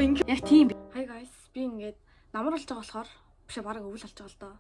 ингэ. Яг тийм. Hi guys, би ингээд намар болж байгаа болохоор биш бараг өвөл болж байгаа л доо.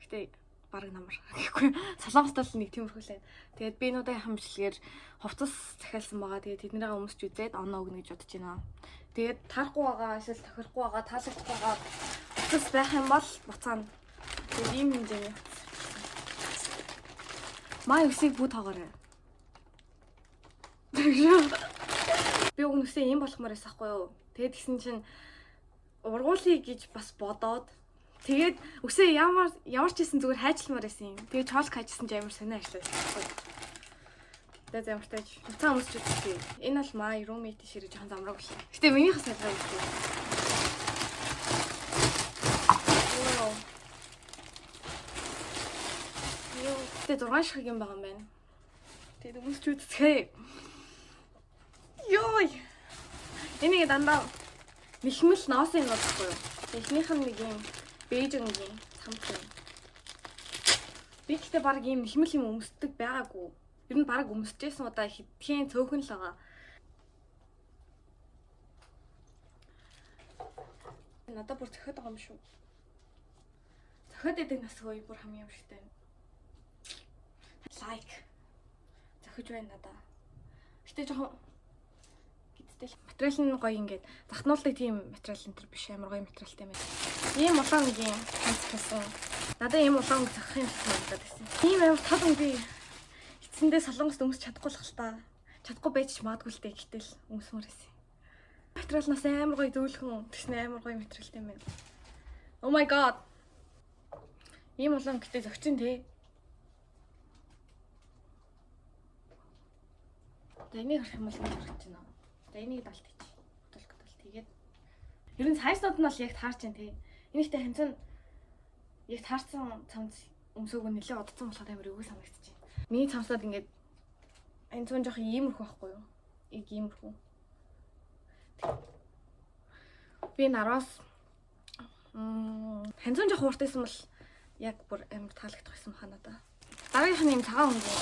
Гэтэ бараг намар гэхгүй. Солонгост л нэг тиймэрхүү лээ. Тэгээд би энүүдээ хамжлэгээр хувцас захиалсан байгаа. Тэгээд тэднийгээ өмсч үзээд оноо өгнө гэж бодож байна. Тэгээд тарахгүй байгаа, эсвэл тохирохгүй байгаа, таалагдах байгаа хувцас байх юм бол буцаана. Тэгээд ийм хэмжээний маа өсийг бүү тоогоорой. Би өгнөсөө юм болохмаар байсан хгүй юу. Тэгээд гисэн чинь ургуулъя гэж бас бодоод тэгээд өсөө ямар ч гэсэн зүгээр хайчламаар байсан юм. Тэгээд чоолк хайжсэн ч амар сонио ажилласан хгүй. Тэгээд замартаж цаа өмсч үзтээ. Энэ бол my roommate ширээ жоохон замраг л. Гэтэ минийхээ салгаа юм. Тэгээд 6 ширхэг юм байгаа юм байна. Тэгээд өмсч үзтээ. Йой. Энийг дандаа мэхмэл ноосын юм болохгүй юу? Эхнийх нь нэг юм бэйжингийн самт юм. Би гэхдээ баг ийм мэхмэл юм өмсдөг байгаагүй. Ер нь баг өмсөжсэн удаа хэдхэн цөөхөн л байгаа. Надад бүр зөхиод байгаа юм шүү. Зөхиод идэг насгүй бүр хамгийн юм шигтэй. Лайк. Зөхиж байна надаа. Гэтэ жоохон материал нь гоё ингээд захнуулдаг тийм материал энэ төр биш амар гоё материалтай юм байна. Ийм улаан нэг юм ханцсан. Надад ийм улаан зохих юм санагдаад байсан. Ийм амар тал үнгүй эцэндээ солонгост өмсч чадахгүй л та. Чадахгүй байж ч маадгүй л дээ гэтэл өмсмөр байсан. Материалнаас амар гоё зөөлхөн тэгснэ амар гоё материалтай юм байна. Oh my god. Ийм улаан гэдэг зөгчин тий. Энийг харах юм бол энэ харагдаж байна. За энийг далт хийч. Бодолк далт хийгээд. Ер нь сайзнууд нь бол яг таарч байна тий. Энийхтэй хэмцэн яг таарсан цамц өмсөөгөө нэлээд удацсан болохоор амар өвөө санагдчих. Миний цамцаад ингээд энэ зүүн жоох иймэрхүү байхгүй юу? Иймэрхүү. Би нараас ханцун жоох ууртайсан бол яг бүр амар таалагдах байсан хаа надаа. Дараагийнх нь юм цагаан өнгө.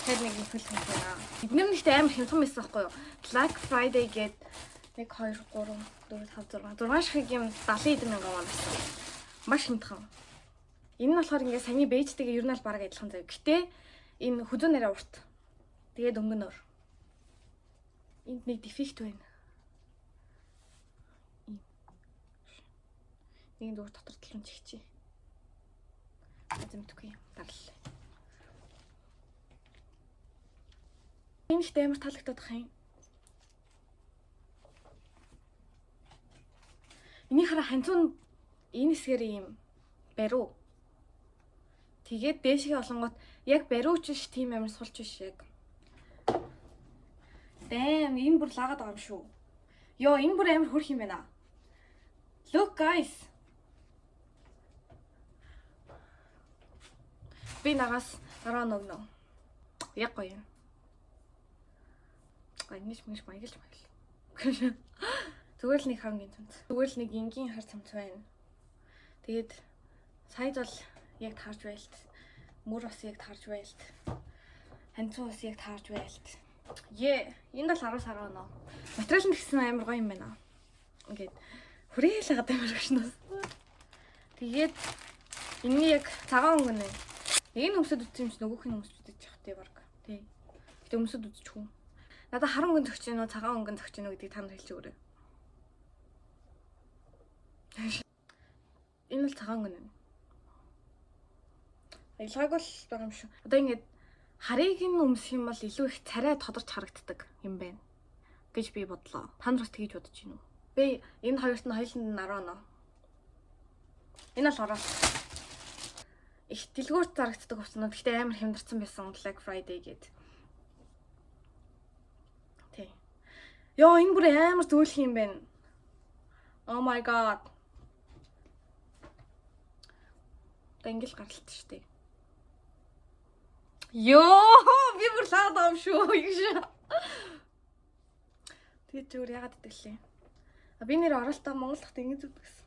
Тэгэхээр нэг их хөл байна. Эдгээр нэгтэй амар хямдхан байсан байхгүй юу? Black Friday гээд 1 2 3 4 5 6 ширхэг юм 70 мянган вон байсан. Маш хямдхан. Энэ нь болохоор ингээд саяны бэйжтэйгээ ер нь л бараг адилхан заяа. Гэтэ энэ хүзүүн нараа урт. Тэгээд өнгөнөр. Энд нэг дефект байна. Нэг дүүр дотор талын чигчээ. Зэмтгүй дарлаа. Энэ ихтэй амар таалагдаад байгаа юм. Энийг хараа ханцун энэ хэсгээр юм бариу. Тэгээд дээшгээ олонгот яг бариуч ш тийм амар сулч биш яг. Дэм энэ бүр лагаад байгаа юм шүү. Йоо энэ бүр амар хөрх юм байна. Look guys. Би нагаас гараа нөгнө. Яг гоё юм. Инглиш маяглж. Зүгээр л нэг хамгийн цамц. Зүгээр л нэг энгийн хар цамц байна. Тэгээд сайд бол яг таарж байлт. Мөр бас яг таарж байлт. Ханцуу бас яг таарж байлт. Энд бол 10-10 оноо. Материал нь гэсэн амар гоё юм байна. Ингээд хүрээлээ гадаг юм шнээс. Тэгээд энэ яг цагаан өнгө нэ. Нэг нь өмсөд үтсэн юм чи нөгөөх нь өмсөд үтэж явах тий баг. Тий. Гэтэ өмсөд үтчихгүй. Надад харан өнгө зөгч нөө цагаан өнгө зөгч нөө гэдгийг та нар хэлж өгөөрэй. Энэ бол цагаан өнгө нэ. Ялгааг л байгаа юм шүү. Одоо ингэж харыг нь өмсөх юм бол илүү их царай тодорч харагддаг юм байна гэж би бодлоо. Та нар бас тэгж бодож байна уу? Би энэ хоёрт нь хоёуланд нь 10 оноо. Энэ бол ороо. Их дэлгүүрт зарагддаг хувцснууд гэхдээ амар хямдарсан байсан Black Friday гээд. Тий. Йоо энэ бүр амар зөөлх юм байна. Oh my god. Тэнгэл гаралт штэ. Йоо би бүр лаад ам шүү. Тэгээд зүгээр яагаад идэглээ. Би нэр оролтоо Монгол дахь ингэж үздэг гэсэн.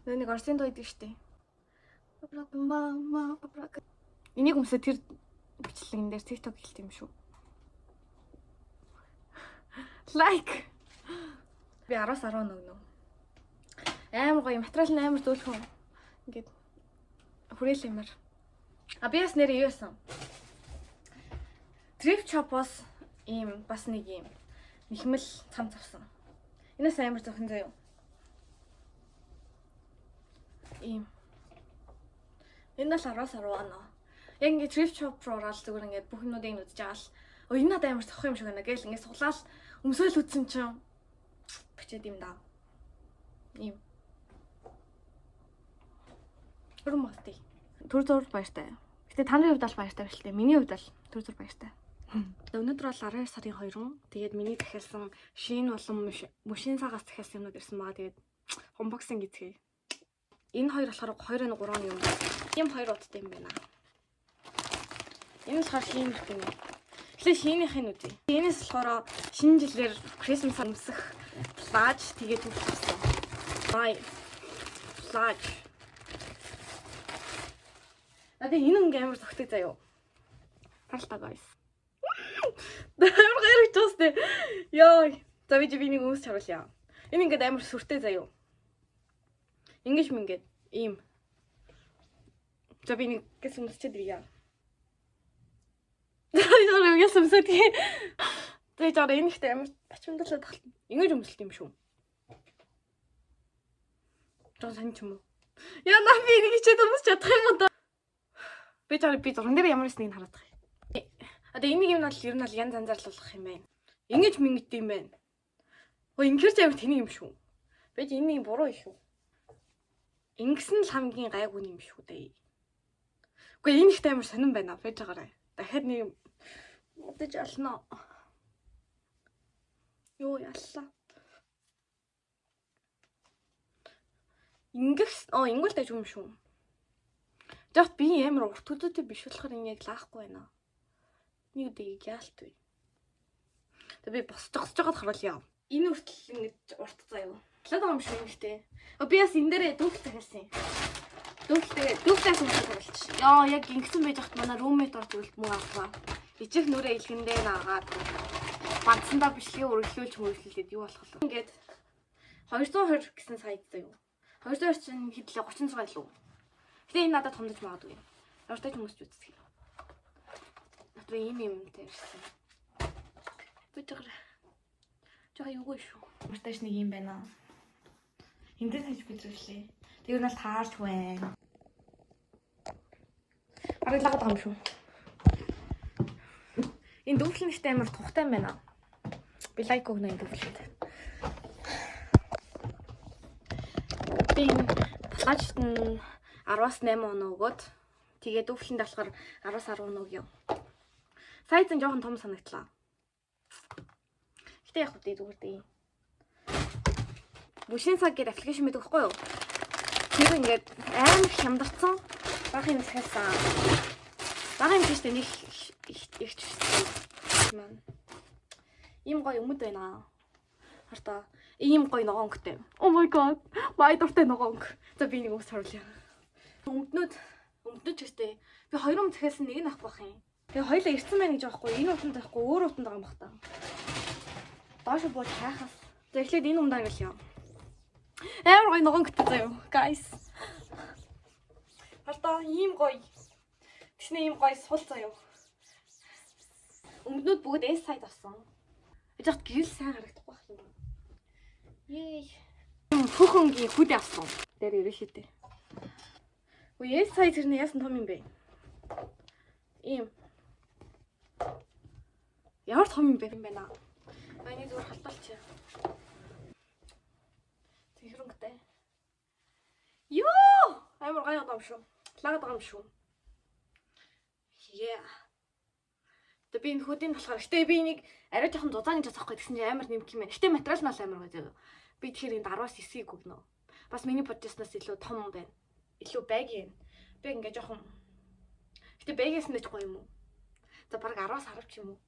Нэг Орсын дуу идэв штэ. Энийг өмсөө тэр бичлэгэн дээр TikTok хэлт юм шүү. Лайк. Би 10-аас 11 нөө. Амар гоё материал нь амар зөөлхөн. Ингээд хүрээлэмэр. Би бас нэр юу байсан? Thrift shop-оос ийм бас нэг ийм нэхмэл цамц авсан. Энэс амар зөвхөн заяа. Ийм. Энэ л 10-аас 10 оноо. Яг ингээд thrift shop руу ороод зүгээр ингээд бүх юмнуудыг нь үзэж байгаа л энэ надад амар сохох юм шиг байна гээл ингээд суглаал өмсөөл үтсэн чинь бичээд юм даа. Ийм. Хөрмөстэй. Түр зур баяртай. Гэтэ таны хувьд бол баяртай биш л дээ. Миний хувьд бол түр зур баяртай. Өнөөдөр бол 12 сарын 2. Тэгээд миний дахиалсан шин болон мөшин цагаас дахиалсан юмнууд ирсэн байгаа. Тэгээд unboxing хийцгээе. Энэ хоёр болохоор 2-3 юм. Ийм хоёр уттай юм байна. Энэ болохоор шин гэх юм. Тэгэхээр шинийх нь үгүй. Энэс болохоор шинэ жилээр Christmas өмсөх плаж тэгээд төвлөрсөн. Бай. Плаж. Надад энэ ингээ амар зөгтөг заяа. Харалтаа guys. Амар гайрагч уустай. Йоо. За би нэг өмсч харуулъя. Энэ ингээ амар сүртэй заяа. Ингэж мингээд ийм. За би нэг гэс өмсчихэд бия. Яг юмсэт. Тэгээ жаа энэ ихтэй амар бачимдалаад тахлаа. Ингэж өмсөлт юм шүү. Жоо сайн ч юм уу. Яа на би нэг хичээд өмсч чадах юм да. Би зурган дээр ямар нэгнийг хараад байгаа. Одоо энэ юм бол ер нь янз янзаар л болох юм байна. Ингэж мингэд юм байна. Ингэр ч амар тэний юм шүү. Би энэ буруу шүү. Ингэсэн л хамгийн гайгүй юм шүү дээ. Үгүй энэ их амар сонирн байна. Байж байгаарай. Дахиад нэг удаж олно. Йоо яллаа. Ингэвэл дэж юм шүү. Тэгт би амар урт төдөөтэй биш болохоор энэ яг лаахгүй байна. Нэг дэг яалт вэ. Тэг би босч жоод харуулъя. Энэ үртэл ингэж урт заяа. Талаад байгаа юм шүү нэгтэй. Би бас энэ дээрээ дүүхэл захиалсан. Дүүхлээс юм харуулчих. Яа яг ингэсэн байж хат манай roommate орж үлд муу аваа. Ижих нүрээ илгэндээ наагаад бандсандаа бичлэгээ үргэлжлүүлээд юу болох вэ? Ингээд 220 гэсэн сайт заяа. 220 чинь хэдлээ 36 илүү. Гэтэ энэ надад томдож магадгүй. Ортой хүмүүс ч үздэг. Надад ийм юмтэй ирсэн. Жоо юу шүү. Марташ нэг юм байна. Эндээ тааж бидрүүлээ. Тэр нь л таарч байна. Арайлагаад байгаа юм шүү. Энэ дүүфлэн ихтэй амар тухтай байна. Би лайк өгнө энэ дүүфлэнд. Би талаачт нь 10-аас 8 оноо өгөөд тэгээд дүүфлэнд болохоор 10-аас 10 оноо өгье. Сайз нь жоохон том санагдлаа. Гэтэ яг үгүй зүгээр дээ. Мөшин цаг гэдэг аппликейшн мэдэх байхгүй юу? Тэр ингээд амар хямдарсан. Бага юм захиалсан. Бага юм тийштэй нэг ихч маань. Ийм гоё өмд байна. Хартаа ийм гоё ногоонгтэй. Oh my god. Май дуртай ногоонг. За би нэг ус харуулъя. Өмднүүд чэстэй. Би хоёр юм захиалсан нэг нь авах байх юм. Тэгээ хоёлаа ирсэн байна гэж аахгүй. Энэ утанд байхгүй өөр утанд байгаа юм бах та. Доош бууж хайхаас. За эхлээд энэ умдаа ингээл яа. Амар гоё ногоонгтэй заяа. Guys. Хартаа ийм гоё. Тэсний ийм гоё сул заяа. Өмднүүд бүгд S size авсан. Яжт гэрэл сайн харагдахгүй байх юм. Yey. Хөхөнгийн хүд авсан. Дээр ирэх шидэ. Үе S size хэрнээ яасан том юм бэ? Ийм. Ямар том юм бэ юм байна. Аны зүгээр халталч. Тэхрэнгтэй. Йоо! Амар гай юм шүү. Лагаад байгаа юм шүү. Yeah. Тэ би энэ хөдийн болохоор гэтээ би нэг арай жоохон зузааны цацахгүй гэсэн чинь амар нэмэх юм байна. Гэтээ материал нь амар гоё. Би тэгэхээр энэ 10-аас 9-ийг өгнө. Бас миний бодсноос илүү том байна. Илүү байг юм. Би ингээ жоохон гэтээ байгаас нь ч гоё юм уу? За баг 10-аас 10 ч юм уу?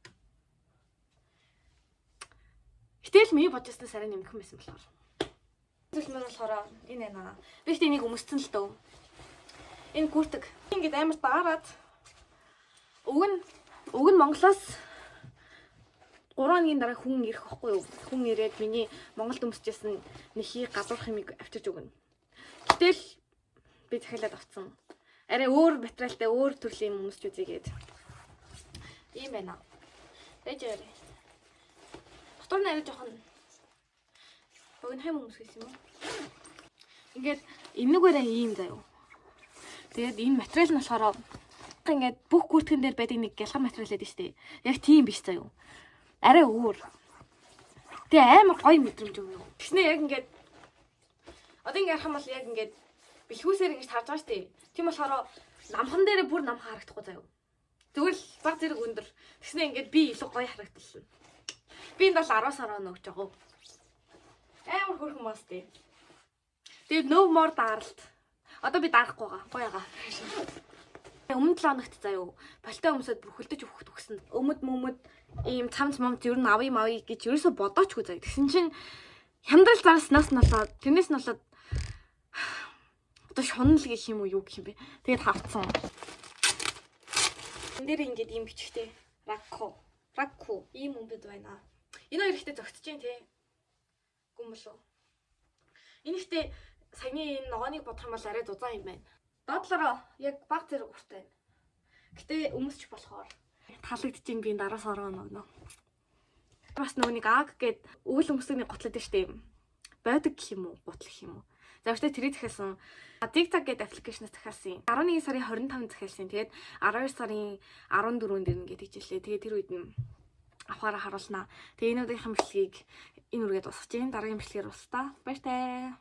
Гэтэл миний бодсноос арай нэмэх юм байсан болохоор. Зүйл маань болохоор энэ байна. Би ихтэй энийг өмсцэн л дөө. Энэ гүртэг. Ингээд амар даарад. Уг нь Монголоос 3 хоногийн дараа хүн ирэх байхгүй юу? Хүн ирээд миний Монголд өмсөжсэн нэхий гадуурх юмыг авчирч өгнө. Гэтэл би захиалаад авцсан. Арай өөр материалтай өөр төрлийн юм өмсч үзье гээд. Ийм байна. Дэжээр. Дотор нь арай жоохон богино хэм өмсгөөс юм уу? Ингээд энэгээрээ ийм заяа. Тэгээд энэ материал нь болохоор ингээд бүх гүртгэн дээр байдаг нэг гялган материал байдаг шүү дээ. Яг тийм биш заяа. Арай өөр. Тэгээ амар гоё мэдрэмж өгнө. Тэгснэ яг ингээд одоо ингээд харах юм бол яг ингээд бэлхүүсээр ингэж харж байгаа шүү дээ. Тийм болохоор намхан дээрээ бүр нам харагдахгүй заяа. Зүгээр л баг зэрэг өндөр. Тэгснэ ингээд би илүү гоё харагдчихлаа. Би энд бол 10 сар өгч байгаа. Амар хөрхөн мас дээ. Тэгээд no more даралт. Одоо би дарахгүй байгаа. Гоё байгаа. Өмнө 7 хоногт заяа. Палтай өмсөд бүр хөлдөж өгөхд өгсөн. Өмд ийм цамц момц ер нь авъя гэж ерөөсө бодоочгүй заяа. Тэгсэн чинь хямдрал зарснаас нь болоод тэрнээс нь болоод одоо шунал гэх юм уу юу гэх юм бэ. Тэгээд хавцсан. Энд дээр ингээд ийм бичгтэй ракку ийм өмдөд байна. Энэ хоёр ихтэй зөгтөж जैन тий. Гүмлөө. Энэ ихтэй саяны энэ ногооныг бодох юм бол арай дузаан юм байна. Доотлороо яг баг зэрэг уртай байна. Гэтэ өмсч болохоор талагдчихин би дараас ороо нөгөө. Бас нөгөөнийг аг гэд өвөл өмсөний готлоод байна штэ юм. Байдаг гэх юм уу? Гутал гэх юм уу? За өөртөө тэрийг захиалсан. TikTok гэдэг аппликейшнээс захиалсан. 11 сарын 25-нд захиалсан. Тэгээд 12 сарын 14-нд ингээд хичээлээ. Тэгээд тэр үед нь авахаараа харуулнаа. Тэгээд энэ удаагийн бичлэгийг энэ үргээд дуусгаж जैन. Дараагийн бичлэгээр уулзтаа. Баяртай.